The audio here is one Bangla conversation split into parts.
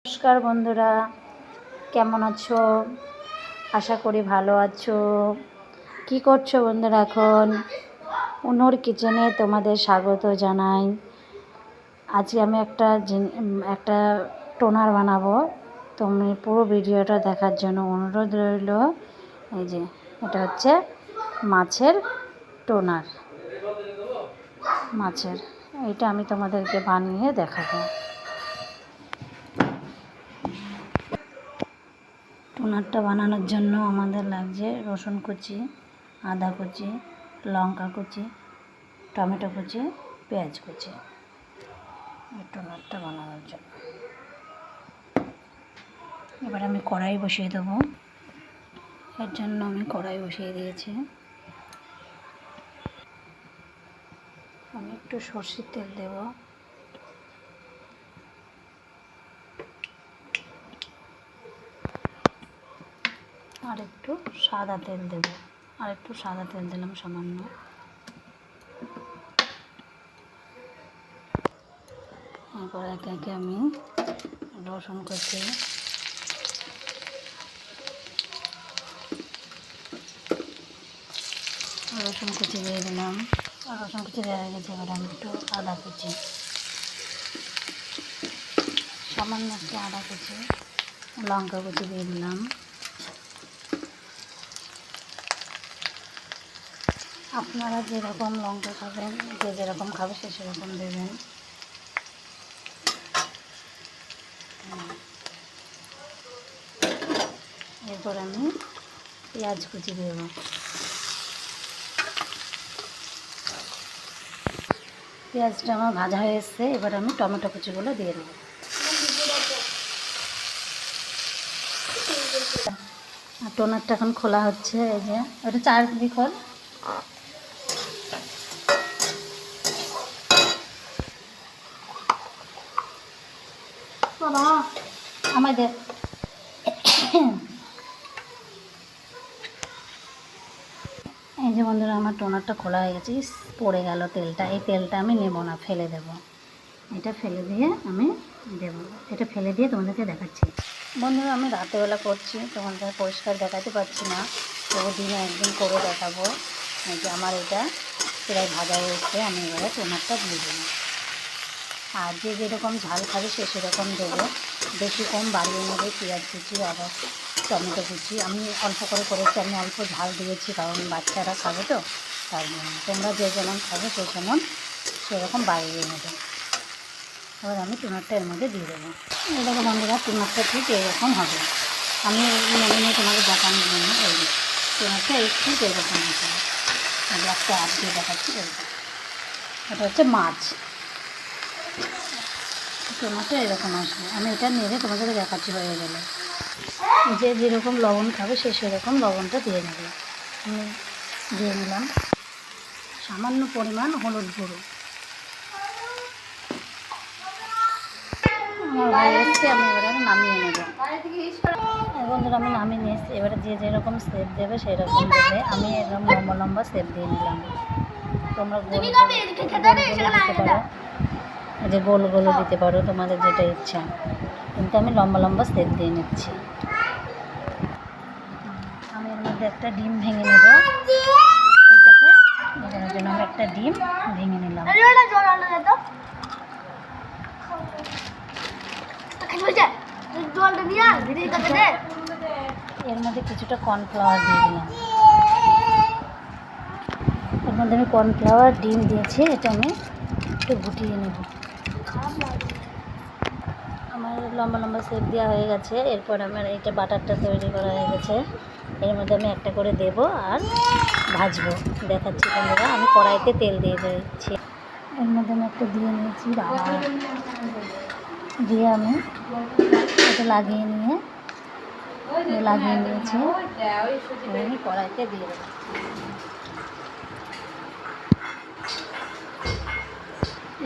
নমস্কার বন্ধুরা, কেমন আছো? আশা করি ভালো আছো। কি করছো বন্ধুরা? এখন অনুর কিচেনে তোমাদের স্বাগত জানাই। আজকে আমি একটা টোনার বানাবো। তুমি পুরো ভিডিওটা দেখার জন্য অনুরোধ রইল। এই যে এটা হচ্ছে মাছের টোনার, এইটা আমি তোমাদেরকে বানিয়ে দেখাবো। টোনারটা বানানোর জন্য আমাদের লাগছে রসুন কুচি, আদা কুচি, লঙ্কা কুচি, টমেটো কুচি, পেঁয়াজ কুচি। টোনারটা বানানোর জন্য এবার আমি কড়াই বসিয়ে দেবো। এর জন্য আমি কড়াই বসিয়ে দিয়েছি। আমি একটু সরষের তেল দেবো, আর একটু সাদা তেল দেবো, দিলাম সামান্য। এরপর একে একে আমি রসুন কুচি, দিয়ে দিলাম। রসুন কুচি দেওয়া হয়ে গেছে। এবার আমি একটু আদা কুচি, সামান্য একটু আদা কুচি, লঙ্কা কুচি দিয়ে দিলাম। আপনারা যেরকম লঙ্কা খাবেন, যে যেরকম খাবে সে সেরকম দেবেন। এরপর আমি পেঁয়াজ কুচি দেব। পেঁয়াজটা আমার ভাজা হয়ে এসছে। এবার আমি টমেটো কুচিগুলো দিয়ে দেবো। আর টোনারটা এখন খোলা হচ্ছে। এই যে ওটা চার বিখল। আমাদের এই যে বন্ধুরা, আমার টোনারটা খোলা হয়ে গেছে। পড়ে গেল তেলটা। এই তেলটা আমি নেব না, ফেলে দেব। এটা ফেলে দিয়ে আমি দেবো। এটা ফেলে দিয়ে তোমাদেরকে দেখাচ্ছি। বন্ধুরা, আমি রাতেরবেলা করছি, তোমাদের পরিষ্কার দেখাতে পারছি না, তবু দিনে একদিন করে দেখাবো। এই যে আমার এটা প্রায় ভাজা হয়েছে। আমি এবারে টোনারটা দিয়ে দেবো। আর যে যেরকম ঝাল খাবে সে সেরকম দেবে, বেশি কম বাড়িয়ে নেবে। পেঁয়াজ কুচি, আবার টমেটো কুচি আমি অল্প করে করেছি। আমি অল্প ঝাল দিয়েছি, কারণ বাচ্চারা খাবে তো, তার জন্য। তোমরা যে যেমন খাবে সে সেরকম বাড়িয়ে নেবে। এবার আমি টোনারটা এর মধ্যে দিয়ে দেবো। এরকম বন্ধুরা, টোনারটা ঠিক এরকম হবে। আমি মনে তোমাকে দেখানোর জন্য এই টোনারটা ঠিক এরকম হবে। একটা হাত দিয়ে দেখাচ্ছি। এটা হচ্ছে মাছ। টোনারটা এরকম আসবে। আমি এটা নেড়ে তোমাদেরকে দেখাচ্ছি হয়ে গেলে। যে যেরকম লবণ খাবে সে সেরকম লবণটা দিয়ে নেবে। আমি দিয়ে নিলাম সামান্য পরিমাণ হলুদ গুঁড়ো। আমার হয়ে এসছে। আমি এবারে নামিয়ে নেব। বন্ধুরা, আমি নামিয়ে নিয়ে এসেছি। এবারে যে যেরকম শেপ দেবে সেরকম দেবে। আমি এরকম লম্বা লম্বা শেপ দিয়ে নিলাম। তোমরা গোল দিতে পারো, এই যে গোল দিতে পারো, তোমাদের যেটা ইচ্ছা। কিন্তু আমি লম্বা লম্বা শেপ দিয়ে নিচ্ছি। আমি এর মধ্যে একটা ডিম ভেঙে নেব। ওইটাকে দেখানোর জন্য আমি একটা ডিম ভেঙে নিলাম। এর মধ্যে কিছুটা কর্নফ্লাওয়ার দিয়ে দিলাম। এর মধ্যে আমি কর্নফ্লাওয়ার, ডিম দিয়েছি। এটা আমি একটু গুটিয়ে নেব। আমার লম্বা লম্বা শেপ দেওয়া হয়ে গেছে। এরপর আমার এইটা বাটারটা তৈরি করা হয়ে গেছে। এর মধ্যে আমি একটা করে দেব আর ভাজবো। দেখাচ্ছি বন্ধুরা, আমি কড়াইতে তেল দিয়ে দিচ্ছি। এর মধ্যে আমি একটা দিয়ে নিয়েছি। দিয়ে আমি এটা লাগিয়ে নিয়েছি। আমি কড়াইতে দিয়ে দেবো।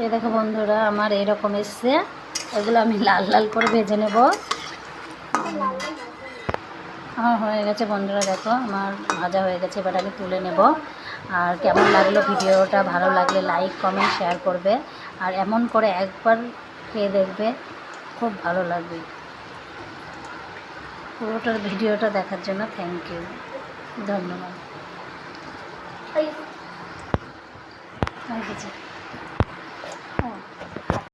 এই দেখো বন্ধুরা, আমার এরকম এসছে। এগুলো আমি লাল লাল করে ভেজে নেব। আমার হয়ে গেছে বন্ধুরা, দেখো আমার ভাজা হয়ে গেছে। এবার আমি তুলে নেব। আর কেমন লাগলো ভিডিওটা? ভালো লাগলে লাইক, কমেন্ট, শেয়ার করবে। আর এমন করে একবার খেয়ে দেখবে, খুব ভালো লাগবে। পুরোটা ভিডিওটা দেখার জন্য থ্যাংক ইউ, ধন্যবাদ। হয়ে গেছে।